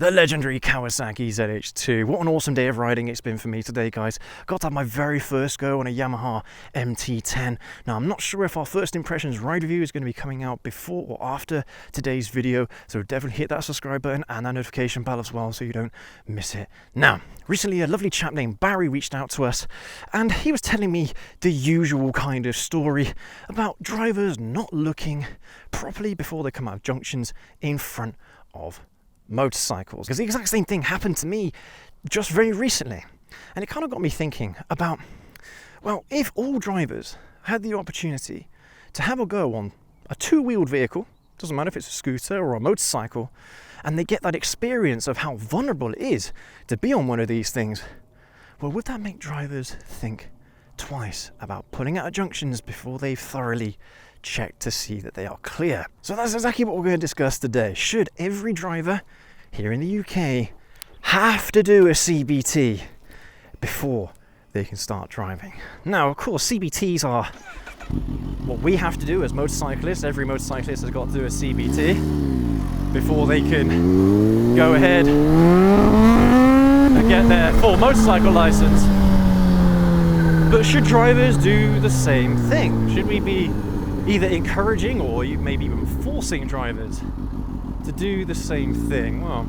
The legendary Kawasaki ZH2. What an awesome day of riding it's been for me today, guys. Got to have my very first go on a Yamaha MT-10. Now, I'm not sure if our first impressions ride review is going to be coming out before or after today's video, so definitely hit that subscribe button and that notification bell as well so you don't miss it. Now, recently a lovely chap named Barry reached out to us and he was telling me the usual kind of story about drivers not looking properly before they come out of junctions in front of motorcycles, because the exact same thing happened to me just very recently, and it kind of got me thinking about, well, if all drivers had the opportunity to have a go on a two-wheeled vehicle, doesn't matter if it's a scooter or a motorcycle, and they get that experience of how vulnerable it is to be on one of these things, well, would that make drivers think twice about pulling out of junctions before they've thoroughly checked to see that they are clear? So that's exactly what we're going to discuss today. Should every driver here in the UK have to do a CBT before they can start driving? Now, of course, CBTs are what we have to do as motorcyclists. Every motorcyclist has got to do a CBT before they can go ahead and get their full motorcycle license. But should drivers do the same thing? Should we be either encouraging or maybe even forcing drivers to do the same thing? Well,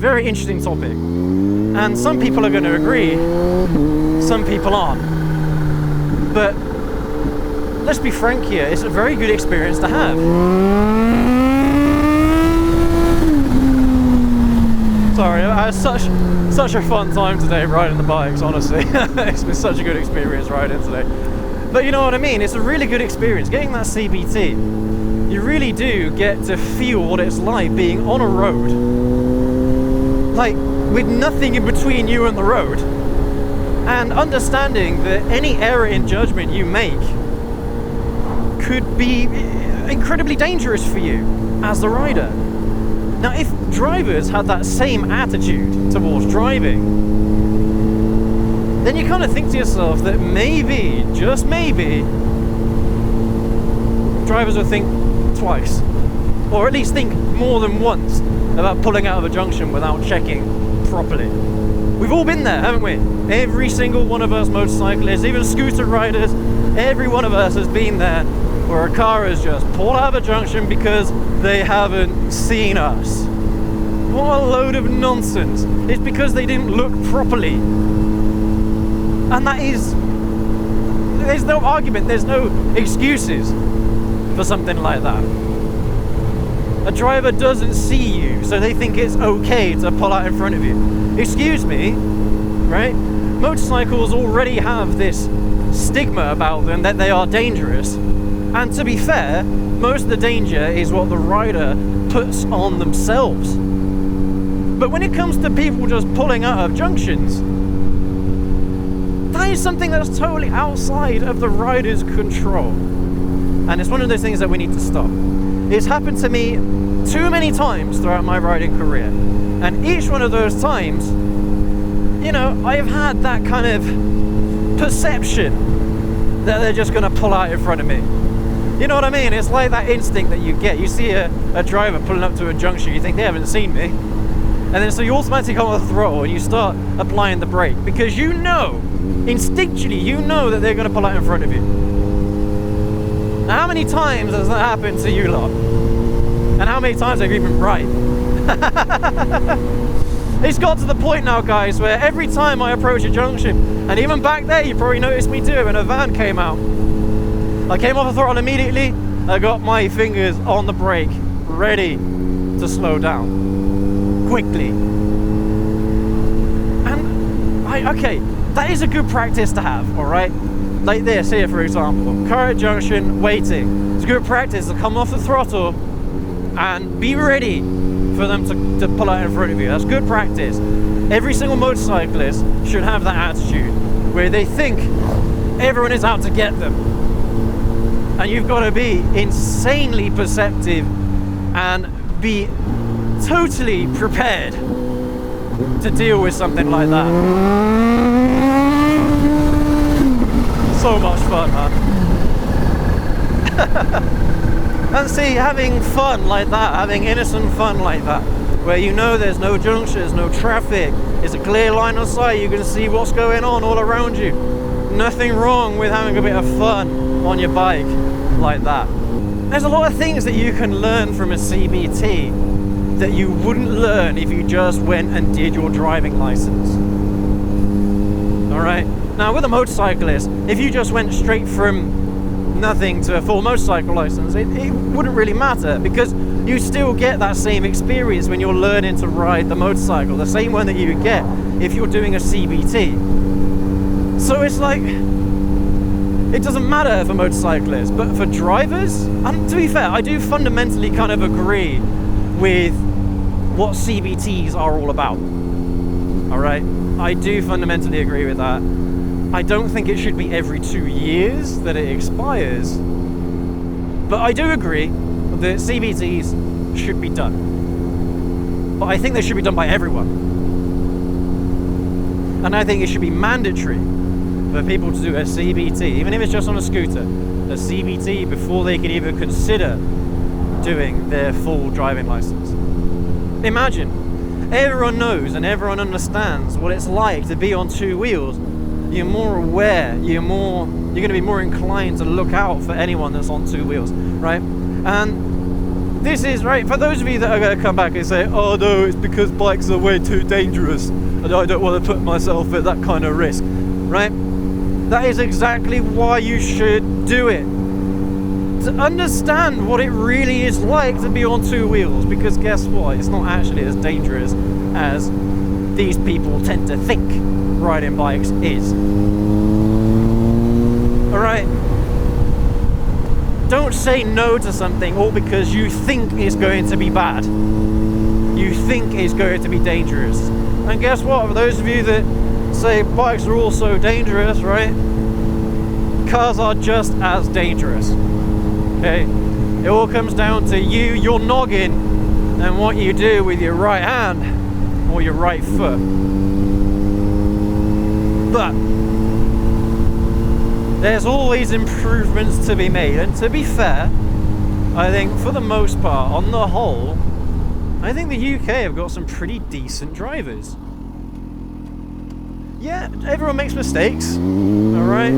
very interesting topic. And some people are going to agree, some people aren't. But let's be frank here, it's a very good experience to have. Sorry, I had such a fun time today riding the bikes, honestly. It's been such a good experience riding today. But you know what I mean, it's a really good experience. Getting that CBT, you really do get to feel what it's like being on a road, like with nothing in between you and the road, and understanding that any error in judgment you make could be incredibly dangerous for you as the rider. Now, if drivers had that same attitude towards driving, then you kind of think to yourself that maybe, just maybe, drivers would think twice, or at least think more than once about pulling out of a junction without checking properly. We've all been there, haven't we? Every single one of us motorcyclists, even scooter riders, every one of us has been there where a car has just pulled out of a junction because they haven't seen us. What a load of nonsense. It's because they didn't look properly. And that is, there's no argument, there's no excuses for something like that. A driver doesn't see you, so they think it's okay to pull out in front of you. Excuse me, right? Motorcycles already have this stigma about them that they are dangerous. And to be fair, most of the danger is what the rider puts on themselves. But when it comes to people just pulling out of junctions, that is something that's totally outside of the rider's control. And it's one of those things that we need to stop. It's happened to me too many times throughout my riding career. And each one of those times, you know, I have had that kind of perception that they're just going to pull out in front of me. You know what I mean? It's like that instinct that you get. You see a driver pulling up to a junction, you think they haven't seen me. And then so you automatically come on the throttle and you start applying the brake because you know, instinctually, you know that they're going to pull out in front of you. Now, how many times has that happened to you lot? And how many times have you been right? It's got to the point now, guys, where every time I approach a junction, and even back there, you probably noticed me too, when a van came out, I came off the throttle immediately, I got my fingers on the brake, ready to slow down quickly. And okay, that is a good practice to have, all right? Like this here, for example, car at junction, waiting. It's good practice to come off the throttle and be ready for them to pull out in front of you. That's good practice. Every single motorcyclist should have that attitude where they think everyone is out to get them. And you've got to be insanely perceptive and be totally prepared to deal with something like that. So much fun, huh? And see, having fun like that, having innocent fun like that, where you know there's no junctions, no traffic, it's a clear line of sight, you can see what's going on all around you. Nothing wrong with having a bit of fun on your bike like that. There's a lot of things that you can learn from a CBT that you wouldn't learn if you just went and did your driving license. Alright? Now with a motorcyclist, if you just went straight from nothing to a full motorcycle license, it wouldn't really matter, because you still get that same experience when you're learning to ride the motorcycle, the same one that you would get if you're doing a CBT. So it's like, it doesn't matter for motorcyclists, but for drivers, and to be fair, I do fundamentally kind of agree with what CBTs are all about. Alright? I do fundamentally agree with that. I don't think it should be every 2 years that it expires, but I do agree that CBTs should be done. But I think they should be done by everyone. And I think it should be mandatory for people to do a CBT, even if it's just on a scooter, a CBT before they can even consider doing their full driving license. Imagine, everyone knows and everyone understands what it's like to be on 2 wheels. You're more aware, you're going to be more inclined to look out for anyone that's on 2 wheels, right? And this is, right, for those of you that are going to come back and say, oh no, it's because bikes are way too dangerous and I don't want to put myself at that kind of risk, right? That is exactly why you should do it. To understand what it really is like to be on 2 wheels, because guess what? It's not actually as dangerous as these people tend to think riding bikes is. Alright? Don't say no to something all because you think it's going to be bad. You think it's going to be dangerous. And guess what? For those of you that say bikes are also dangerous, right? Cars are just as dangerous. Okay? It all comes down to you, your noggin, and what you do with your right hand or your right foot. But there's always improvements to be made, and to be fair, I think for the most part, on the whole, I think the UK have got some pretty decent drivers. Yeah, everyone makes mistakes, alright?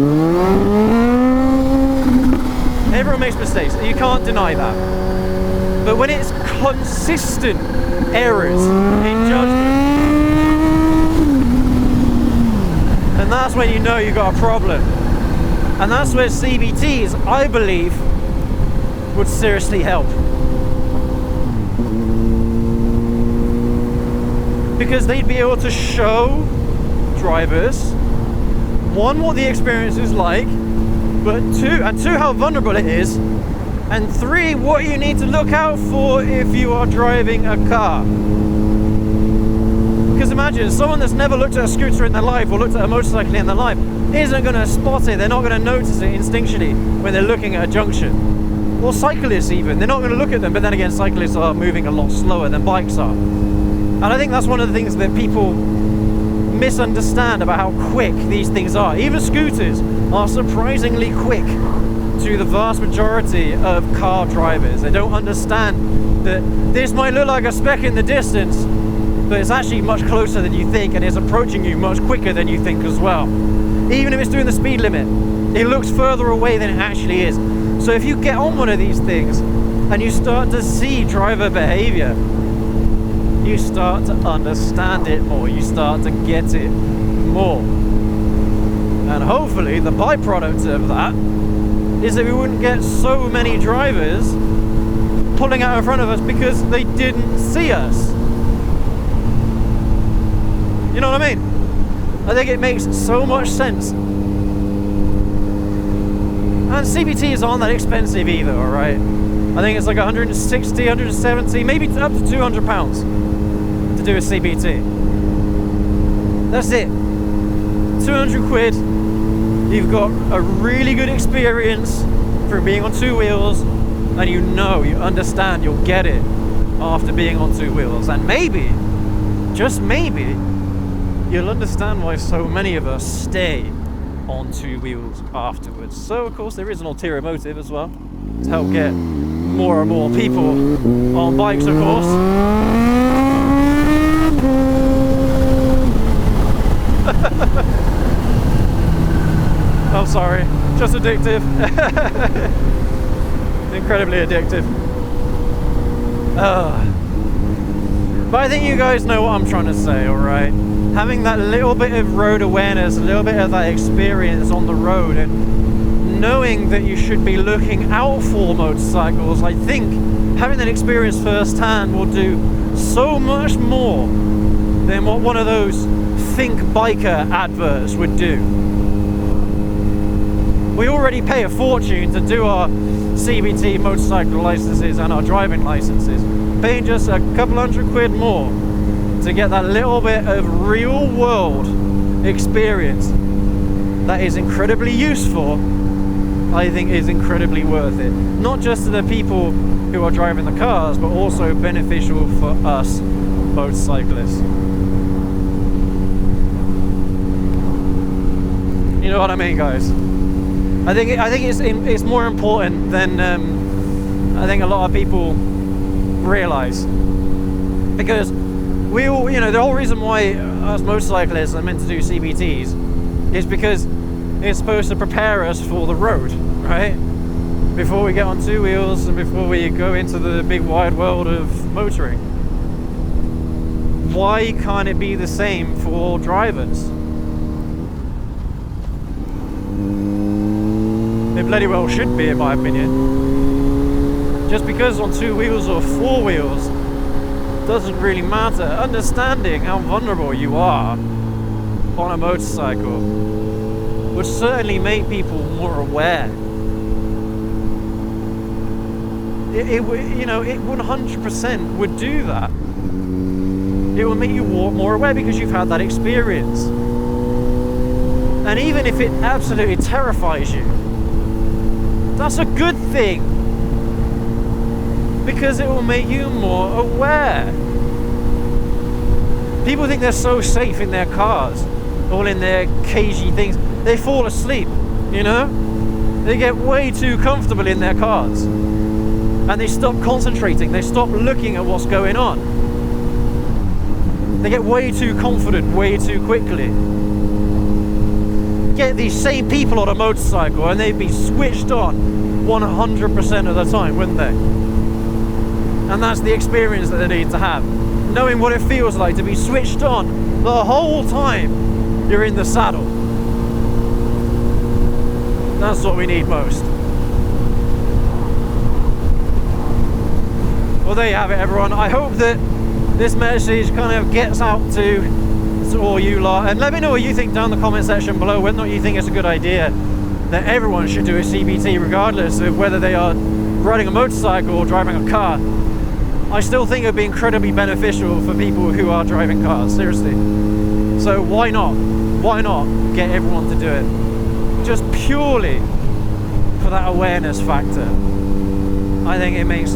Everyone makes mistakes, you can't deny that. But when it's consistent errors in judgment, and that's when you know you've got a problem. And that's where CBTs, I believe, would seriously help. Because they'd be able to show drivers, one, what the experience is like, but two, how vulnerable it is, and 3, what you need to look out for if you are driving a car. Because imagine, someone that's never looked at a scooter in their life or looked at a motorcycle in their life isn't going to spot it, they're not going to notice it instinctually when they're looking at a junction. Or cyclists even, they're not going to look at them, but then again, cyclists are moving a lot slower than bikes are. And I think that's one of the things that people misunderstand about how quick these things are. Even scooters are surprisingly quick to the vast majority of car drivers. They don't understand that this might look like a speck in the distance, but it's actually much closer than you think, and it's approaching you much quicker than you think as well. Even if it's doing the speed limit, it looks further away than it actually is. So if you get on one of these things and you start to see driver behavior, you start to understand it more, you start to get it more. And hopefully the byproduct of that is that we wouldn't get so many drivers pulling out in front of us because they didn't see us. You know what I mean? I think it makes so much sense. And CBTs aren't that expensive either, alright? I think it's like 160, 170, maybe up to £200 to do a CBT. That's it. 200 quid. You've got a really good experience from being on 2 wheels, and you know, you understand, you'll get it after being on 2 wheels. And maybe, just maybe, you'll understand why so many of us stay on 2 wheels afterwards. So of course there is an ulterior motive as well, to help get more and more people on bikes, of course. addictive. Incredibly addictive. But I think you guys know what I'm trying to say, alright? Having that little bit of road awareness, a little bit of that experience on the road, and knowing that you should be looking out for motorcycles, I think having that experience firsthand will do so much more than what one of those Think Biker adverts would do. We already pay a fortune to do our CBT motorcycle licenses and our driving licenses, paying just a couple £100 more to get that little bit of real world experience that is incredibly useful. I think is incredibly worth it, not just to the people who are driving the cars, but also beneficial for us motorcyclists. You know what I mean, guys? I think it's more important than I think a lot of people realize, because we all, you know, the whole reason why us motorcyclists are meant to do CBTs is because it's supposed to prepare us for the road, right? Before we get on two wheels and before we go into the big wide world of motoring. Why can't it be the same for all drivers? It bloody well should be, in my opinion. Just because on two wheels or four wheels doesn't really matter. Understanding how vulnerable you are on a motorcycle would certainly make people more aware. It 100% would do that. It will make you more aware because you've had that experience. And even if it absolutely terrifies you, that's a good thing, because it will make you more aware. People think they're so safe in their cars, all in their cagey things. They fall asleep, you know? They get way too comfortable in their cars. And they stop concentrating, they stop looking at what's going on. They get way too confident way too quickly. Get these same people on a motorcycle and they'd be switched on 100% of the time, wouldn't they? And that's the experience that they need to have. Knowing what it feels like to be switched on the whole time you're in the saddle. That's what we need most. Well, there you have it, everyone. I hope that this message kind of gets out to all you lot, and let me know what you think down in the comment section below, whether or not you think it's a good idea that everyone should do a CBT regardless of whether they are riding a motorcycle or driving a car. I still think it would be incredibly beneficial for people who are driving cars, seriously. So why not get everyone to do it, just purely for that awareness factor. I think it makes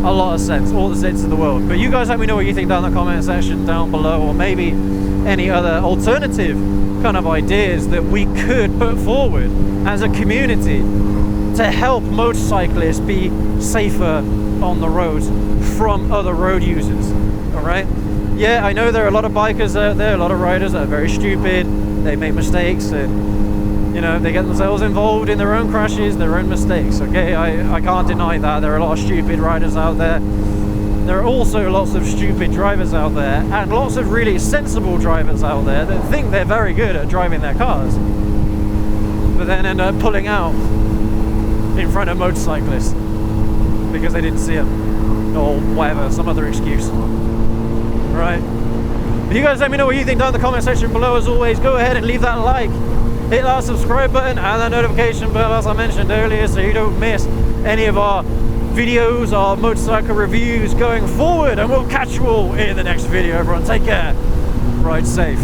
a lot of sense, all the sense in the world. But you guys let me know what you think down in the comment section down below, or maybe any other alternative kind of ideas that we could put forward as a community to help motorcyclists be safer on the roads from other road users. Alright? Yeah, I know there are a lot of bikers out there, a lot of riders that are very stupid, they make mistakes, and you know, they get themselves involved in their own crashes, their own mistakes, okay? I can't deny that. There are a lot of stupid riders out there. There are also lots of stupid drivers out there, and lots of really sensible drivers out there that think they're very good at driving their cars, but then end up pulling out in front of motorcyclists because they didn't see them, or whatever, some other excuse. Right? But you guys let me know what you think down in the comment section below. As always, go ahead and leave that like. Hit that subscribe button and that notification bell, as I mentioned earlier, so you don't miss any of our videos, our motorcycle reviews going forward. And we'll catch you all in the next video, everyone. Take care. Ride safe.